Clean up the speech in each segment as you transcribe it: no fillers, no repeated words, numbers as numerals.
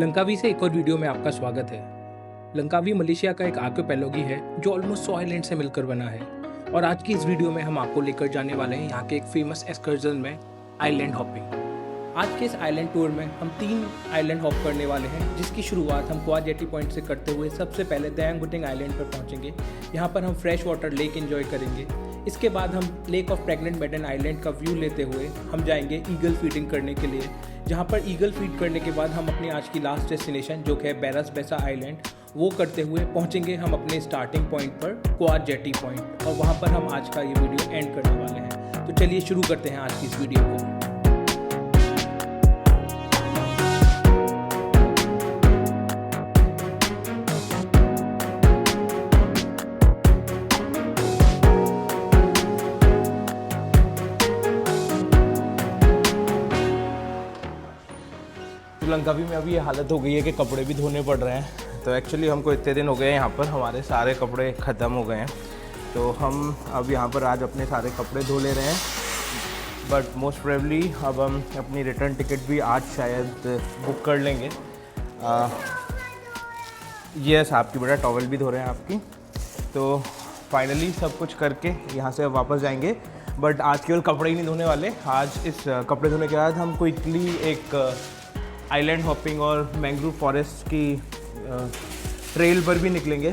Langkawi से एक और वीडियो में आपका स्वागत है। लंकावी मलेशिया का एक आर्किपेलागो है जो ऑलमोस्ट 100 आइलैंड से मिलकर बना है। और आज की इस वीडियो में हम आपको लेकर जाने वाले हैं यहाँ के एक फेमस एक्सकर्जन में, आइलैंड हॉपिंग। आज के इस आइलैंड टूर में हम 3 आइलैंड हॉप करने वाले हैं, जिसकी शुरुआत हम क्वा जेटी पॉइंट से करते हुए सबसे पहले दयांग बुटिंग आइलैंड पर पहुँचेंगे। यहाँ पर हम फ्रेश वाटर लेक एंजॉय करेंगे। इसके बाद हम लेक ऑफ प्रेग्नेंट मैडन आइलैंड का व्यू लेते हुए हम जाएंगे ईगल फीडिंग करने के लिए, जहाँ पर ईगल फीड करने के बाद हम अपनी आज की लास्ट डेस्टिनेशन जो कि है बैरस बेसा आइलैंड, वो करते हुए पहुँचेंगे हम अपने स्टार्टिंग पॉइंट पर क्वा जेटी पॉइंट, और वहाँ पर हम आज का ये वीडियो एंड करने वाले हैं। तो चलिए शुरू करते हैं आज की इस वीडियो को। लंकावी में अभी ये हालत हो गई है कि कपड़े भी धोने पड़ रहे हैं। तो एक्चुअली हमको इतने दिन हो गए हैं यहाँ पर, हमारे सारे कपड़े ख़त्म हो गए हैं, तो हम अब यहाँ पर आज अपने सारे कपड़े धो ले रहे हैं। बट मोस्ट प्रोबेबली अब हम अपनी रिटर्न टिकट भी आज शायद बुक कर लेंगे। यस, आपकी बेटा टॉवल भी धो रहे हैं आपकी। तो फाइनली सब कुछ करके यहाँ से अब वापस जाएंगे। बट आज केवल कपड़े ही नहीं धोने वाले। आज इस कपड़े धोने के बाद हम क्विकली एक आइलैंड हॉपिंग और मैंग्रोव फॉरेस्ट की ट्रेल पर भी निकलेंगे।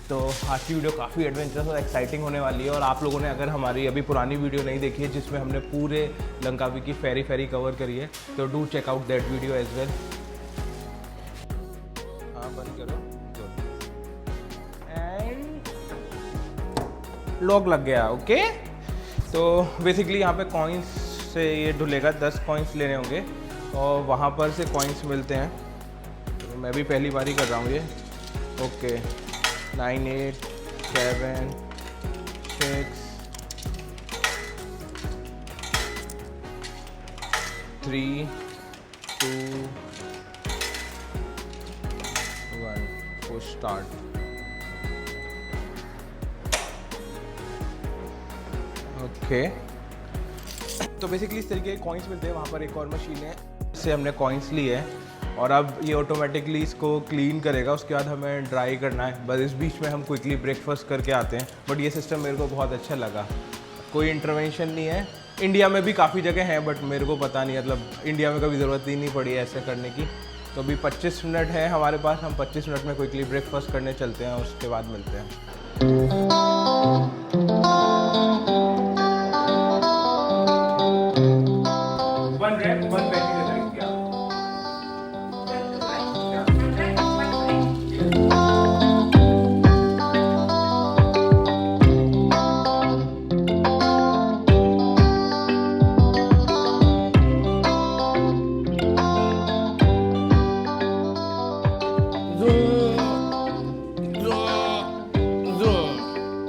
तो आज की वीडियो काफ़ी एडवेंचरस और एक्साइटिंग होने वाली है। और आप लोगों ने अगर हमारी अभी पुरानी वीडियो नहीं देखी है जिसमें हमने पूरे लंकावी की फेरी कवर करी है, तो do check out that video as well. हाँ, बंद करो एंड लॉक लग गया। ओके, तो बेसिकली यहाँ पे कॉइन्स से ये धुलेगा, 10 कॉइन्स लेने होंगे और वहाँ पर से कॉइन्स मिलते हैं। तो मैं भी पहली बार ही कर रहा हूँ ये। Okay, 9 8 7 6 3 2 1 push start. ओके, तो बेसिकली इस तरीके के कॉइन्स मिलते हैं। वहाँ पर एक और मशीन है, इससे हमने कॉइन्स लिए हैं और अब ये ऑटोमेटिकली इसको क्लीन करेगा। उसके बाद हमें ड्राई करना है। बस इस बीच में हम क्विकली ब्रेकफास्ट करके आते हैं। बट ये सिस्टम मेरे को बहुत अच्छा लगा, कोई इंटरवेंशन नहीं है। इंडिया में भी काफ़ी जगह हैं बट मेरे को पता नहीं, मतलब इंडिया में कभी ज़रूरत ही नहीं पड़ी है ऐसे करने की। तो अभी 25 मिनट है हमारे पास, हम 25 मिनट में क्विकली ब्रेकफास्ट करने चलते हैं, उसके बाद मिलते हैं।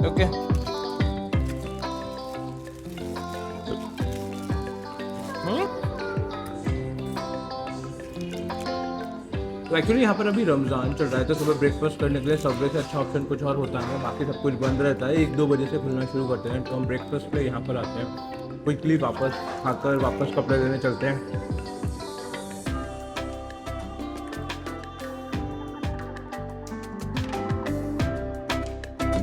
ओके, तो एक्चुअली यहाँ पर अभी रमज़ान चल रहा है, तो सुबह ब्रेकफास्ट करने के लिए सबवे से अच्छा ऑप्शन कुछ और होता है। बाकी सब कुछ बंद रहता है, 1-2 बजे से खुलना शुरू करते हैं। तो हम ब्रेकफास्ट पे यहाँ पर आते हैं, क्विकली वापस आकर वापस कपड़े लेने चलते हैं।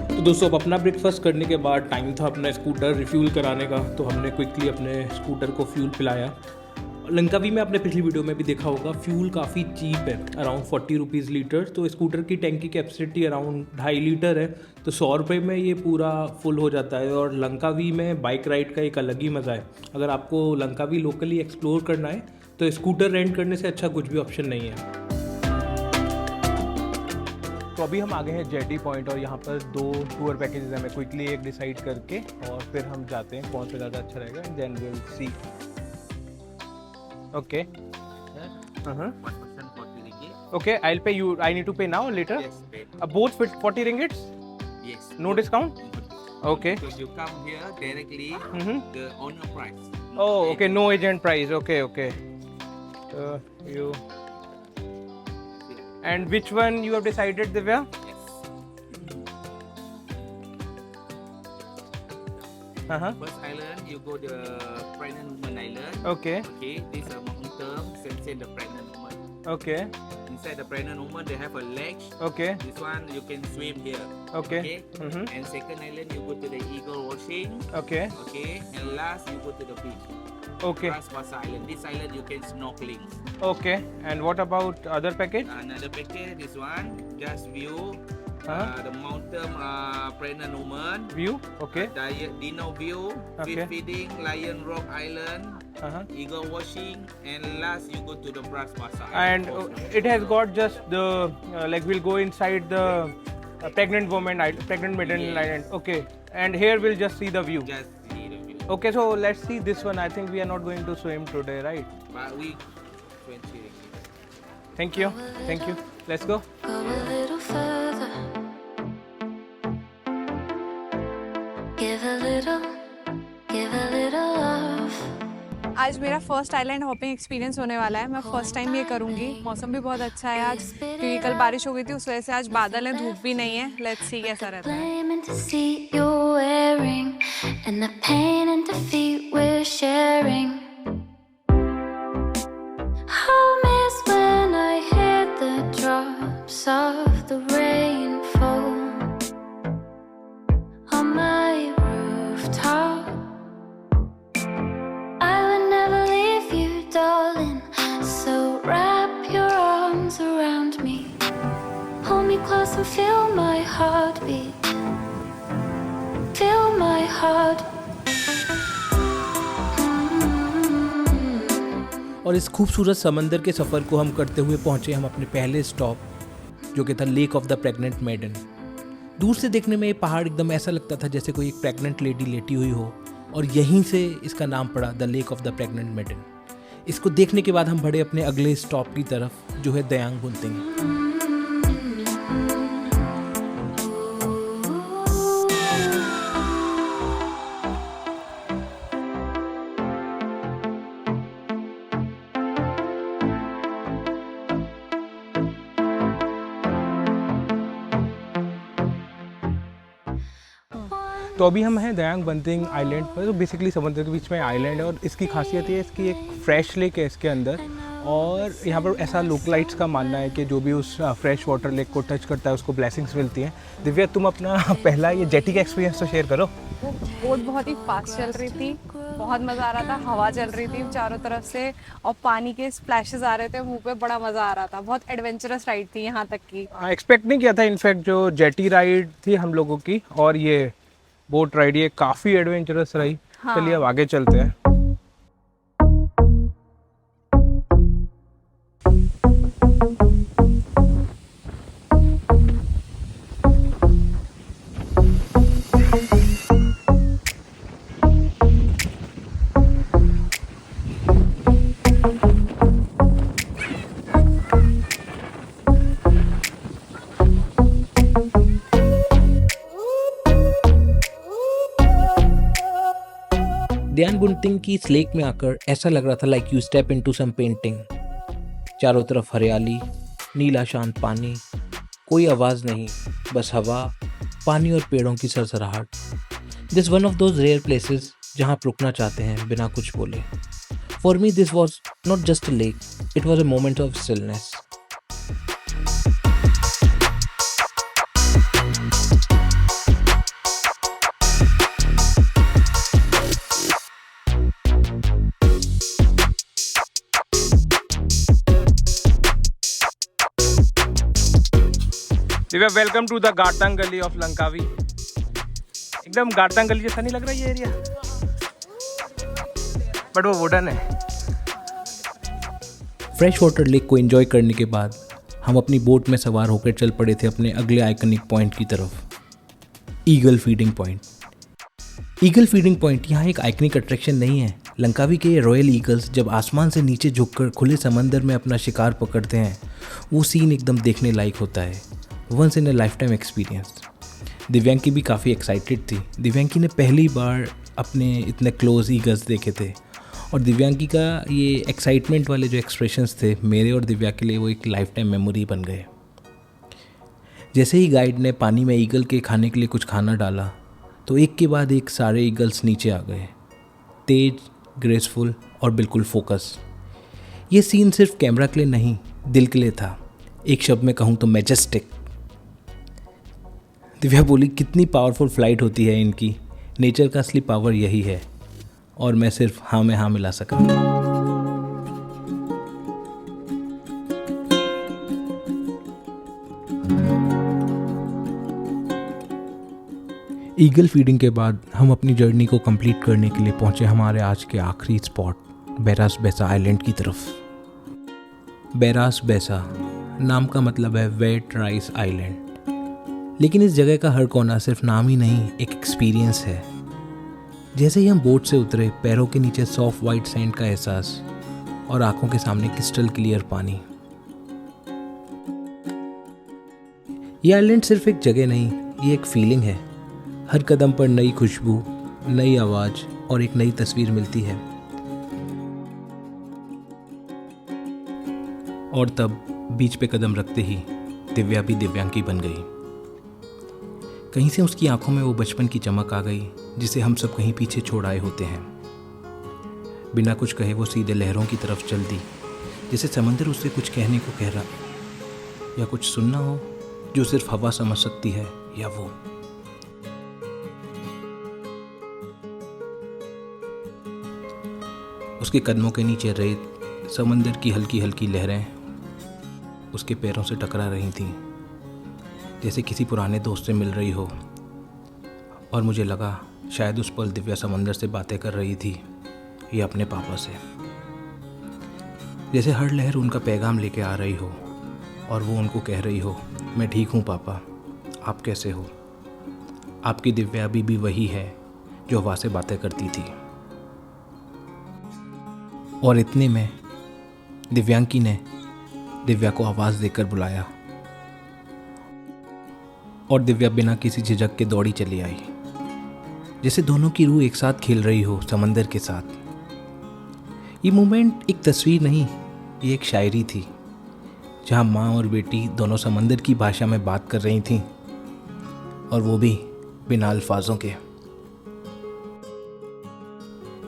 तो दोस्तों, अब अपना ब्रेकफास्ट करने के बाद टाइम था अपना स्कूटर रिफ्यूल कराने का। तो हमने क्विकली अपने स्कूटर को फ्यूल पिलाया। लंकावी में आपने पिछली वीडियो में भी देखा होगा, फ्यूल काफ़ी चीप है, अराउंड 40 रुपीज़ लीटर। तो स्कूटर की टैंक की कैपेसिटी अराउंड 2.5 लीटर है, तो 100 रुपये में ये पूरा फुल हो जाता है। और लंकावी में बाइक राइड का एक अलग ही मज़ा है। अगर आपको लंकावी लोकली एक्सप्लोर करना है तो स्कूटर रेंट करने से अच्छा कुछ भी ऑप्शन नहीं है। तो अभी हम आ गए हैं जेटी पॉइंट और यहाँ पर 2 टूर पैकेजेस हैं। मैं क्विकली एक डिसाइड करके और फिर हम जाते हैं कौन सा ज़्यादा अच्छा रहेगा, and then we will see. Okay, okay, I'll pay you. I need to pay now or later? Yes, pay. Both fit 40 ringgits? Yes. No discount? Okay. Because you come here directly, the owner price. Oh, okay. No agent price. Okay, okay. You. And which one you have decided, Divya? Yes. First island, you go the pregnant woman island. Okay. Okay, this is a long term, send the pregnant woman. Okay. inside the pregnant woman, they have a ledge. Okay. This one you can swim here. Okay. Okay. And second island you go to the eagle washing. Okay. Okay. And last you go to the beach. Okay. Ras Basah Island. This island you can snorkeling. Okay. And what about other package? Another package, this one, just view Huh? the mountain pregnant woman. View. Okay. Dinner view, Okay. fish feeding, Lion Rock Island, eagle washing, and last you go to the Ras Basah And Island. it has got just the like we'll go inside the pregnant woman pregnant maiden Yes. island. Okay. And here we'll just see the view. Just see the view. Okay, so let's see this one. I think we are not going to swim today, right? But we 20 ringgit. Thank you. Thank you. Let's go. Go a little further. Give a little love. आज मेरा first island hopping experience होने वाला है। मैं first time ये करूँगी। मौसम भी बहुत अच्छा है आज, क्योंकि कल बारिश हो गई थी, उस वजह से आज बादल है, धूप भी नहीं है। लेट्स सी कैसा रहता है। Blame and deceit you're wearing, and the pain and defeat we're sharing. Home is when I hear the drops of the rain fall on my rooftop. I would never leave you, darling, so wrap your arms around me. Hold me close and feel my heartbeat. Feel my heart. और इस खूबसूरत समंदर के सफ़र को हम करते हुए पहुँचे हम अपने पहले स्टॉप, जो कि था lake of the pregnant maiden. दूर से देखने में ये पहाड़ एकदम ऐसा लगता था जैसे कोई एक प्रेग्नेंट लेडी लेटी हुई हो, और यहीं से इसका नाम पड़ा the lake of the pregnant maiden. इसको देखने के बाद हम बढ़े अपने अगले स्टॉप की तरफ, जो है दयांग बुनतिंग। तो अभी हम हैं दयांग बंतिंग आइलैंड पर। तो बेसिकली समुद्र के बीच में आइलैंड है, और इसकी खासियत ये है, इसकी एक फ्रेश लेक है इसके अंदर, और यहाँ पर ऐसा लोकलाइट्स का मानना है कि जो भी उस फ्रेश वाटर लेक को टच करता है उसको ब्लेसिंग्स मिलती हैं। दिव्या, तुम अपना पहला ये जेटी का एक्सपीरियंस तो शेयर करो। वो बोट बहुत ही फास्ट चल रही थी, बहुत मज़ा आ रहा था। हवा चल रही थी चारों तरफ से, और पानी के स्प्लैशेस आ रहे थे मुंह पे, बड़ा मज़ा आ रहा था। बहुत एडवेंचरस राइड थी यहाँ तक की। एक्सपेक्ट नहीं किया था इनफैक्ट जो जेटी राइड थी हम लोगों की, और ये बोट राइड ये काफ़ी एडवेंचरस रही। हाँ। चलिए अब आगे चलते हैं। दयांग बुनतिंग की इस लेक में आकर ऐसा लग रहा था like you step into some painting. चारों तरफ हरियाली, नीला शांत पानी, कोई आवाज़ नहीं, बस हवा, पानी और पेड़ों की सरसराहट। This one of those rare places जहाँ आप रुकना चाहते हैं बिना कुछ बोले। For me this was not just a lake, it was a moment of stillness. Divya, welcome to the Gartang Gali of Langkawi. एकदम गारतांग गली जैसा नहीं लग रहा ये एरिया, बट वो वुडन है। फ्रेश वाटर लेक को एंजॉय करने के बाद हम अपनी बोट में सवार होकर चल पड़े थे अपने अगले आइकनिक पॉइंट की तरफ, eagle feeding point. Eagle feeding point यहाँ एक आइकनिक अट्रैक्शन नहीं है। लंकावी के रॉयल ईगल्स जब आसमान से नीचे झुककर खुले समंदर में अपना शिकार पकड़ते हैं, वो सीन एकदम देखने लायक होता है। Once in a lifetime experience. Divyanki भी काफ़ी एक्साइटेड थी। दिव्यांकी ने पहली बार अपने इतने क्लोज ईगल्स देखे थे, और दिव्यांकी का ये एक्साइटमेंट वाले जो एक्सप्रेशंस थे मेरे और दिव्या के लिए वो एक लाइफ टाइम मेमोरी बन गए। जैसे ही गाइड ने पानी में ईगल के खाने के लिए कुछ खाना डाला, तो एक के बाद एक सारे ईगल्स नीचे आ गए, तेज, ग्रेसफुल और बिल्कुल फोकस। ये सीन सिर्फ कैमरा के लिए नहीं, दिल के लिए था। एक शब्द में कहूँ तो मैजेस्टिक। दिव्या बोली कितनी पावरफुल फ्लाइट होती है इनकी, नेचर का असली पावर यही है। और मैं सिर्फ हाँ में हाँ मिला सका। ईगल फीडिंग के बाद हम अपनी जर्नी को कंप्लीट करने के लिए पहुंचे हमारे आज के आखिरी स्पॉट बेरास बेसा आइलैंड की तरफ। बेरास बेसा नाम का मतलब है वेट राइस आइलैंड, लेकिन इस जगह का हर कोना सिर्फ नाम ही नहीं, एक एक्सपीरियंस है। जैसे ही हम बोट से उतरे, पैरों के नीचे सॉफ्ट वाइट सैंड का एहसास और आंखों के सामने क्रिस्टल क्लियर पानी। ये आइलैंड सिर्फ एक जगह नहीं, ये एक फीलिंग है। हर कदम पर नई खुशबू, नई आवाज और एक नई तस्वीर मिलती है। और तब बीच पे कदम रखते ही दिव्या भी दिव्यांकी बन गई। कहीं से उसकी आंखों में वो बचपन की चमक आ गई जिसे हम सब कहीं पीछे छोड़ आए होते हैं। बिना कुछ कहे वो सीधे लहरों की तरफ चल दी, जैसे समंदर उससे कुछ कहने को कह रहा, या कुछ सुनना हो जो सिर्फ हवा समझ सकती है, या वो। उसके कदमों के नीचे रेत, समंदर की हल्की हल्की लहरें उसके पैरों से टकरा रही थीं, जैसे किसी पुराने दोस्त से मिल रही हो। और मुझे लगा शायद उस पल दिव्या समंदर से बातें कर रही थी, या अपने पापा से। जैसे हर लहर उनका पैगाम लेके आ रही हो और वो उनको कह रही हो, मैं ठीक हूँ पापा, आप कैसे हो। आपकी दिव्या अभी भी वही है जो हवा से बातें करती थी। और इतने में दिव्यांकी ने दिव्या को आवाज़ देकर बुलाया और दिव्या बिना किसी झिझक के दौड़ी चली आई, जैसे दोनों की रूह एक साथ खेल रही हो समंदर के साथ। ये मोमेंट एक तस्वीर नहीं, ये एक शायरी थी, जहाँ माँ और बेटी दोनों समंदर की भाषा में बात कर रही थीं, और वो भी बिना अल्फाजों के।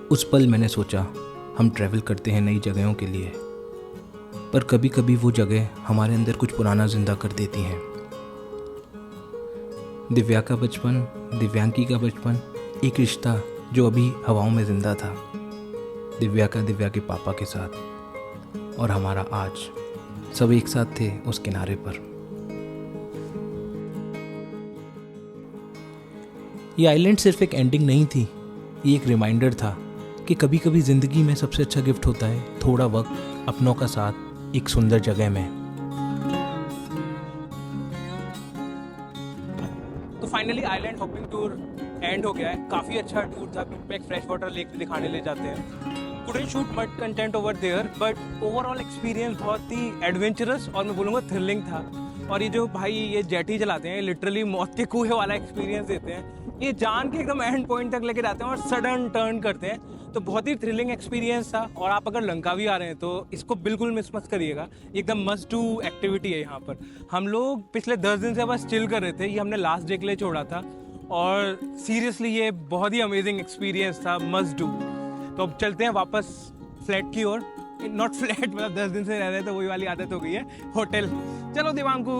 उस पल मैंने सोचा, हम ट्रैवल करते हैं नई जगहों के लिए, पर कभी कभी वो जगह हमारे अंदर कुछ पुराना जिंदा कर देती हैं। दिव्या का बचपन, दिव्यांकी का बचपन, एक रिश्ता जो अभी हवाओं में जिंदा था। दिव्या का दिव्या के पापा के साथ, और हमारा आज, सब एक साथ थे उस किनारे पर। ये आइलैंड सिर्फ एक एंडिंग नहीं थी, ये एक रिमाइंडर था कि कभी कभी ज़िंदगी में सबसे अच्छा गिफ्ट होता है थोड़ा वक्त, अपनों का साथ, एक सुंदर जगह में। तो finally island hopping tour and हो गया है। काफ़ी अच्छा टूर था। एक फ्रेश वाटर लेक भी दिखाने ले जाते हैं। couldn't shoot much content over there, but overall experience बहुत ही एडवेंचरस और मैं बोलूँगा थ्रिलिंग था। और ये जो भाई ये जेटी चलाते हैं, लिटरली मौत के कुएं वाला एक्सपीरियंस देते हैं। ये जान के एकदम एंड पॉइंट तक लेके जाते हैं और सडन टर्न करते हैं, तो बहुत ही थ्रिलिंग एक्सपीरियंस था। और आप अगर लंकावी आ रहे हैं तो इसको बिल्कुल मिस मत करिएगा, एकदम मस्ट डू एक्टिविटी है यहाँ पर। हम लोग पिछले 10 दिन से बस चिल कर रहे थे, ये हमने लास्ट डे के लिए छोड़ा था, और सीरियसली ये बहुत ही अमेजिंग एक्सपीरियंस था, मस्ट डू। तो अब चलते हैं वापस फ्लैट की ओर। नॉट फ्लैट, मतलब 10 दिन से रह रहे थे, वही वाली आदत हो गई है, होटल। चलो दिवांकू,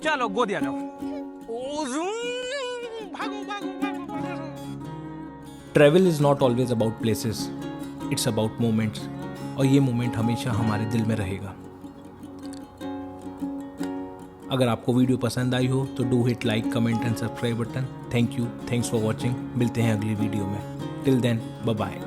चलो गोद आ जाओ। भागो भागो भागो भागो। Travel is not always about places, it's about moments, और ये मोमेंट हमेशा हमारे दिल में रहेगा। अगर आपको वीडियो पसंद आई हो तो do hit like, comment and subscribe button. Thank you, thanks for watching. मिलते हैं अगली वीडियो में। Till then, bye bye.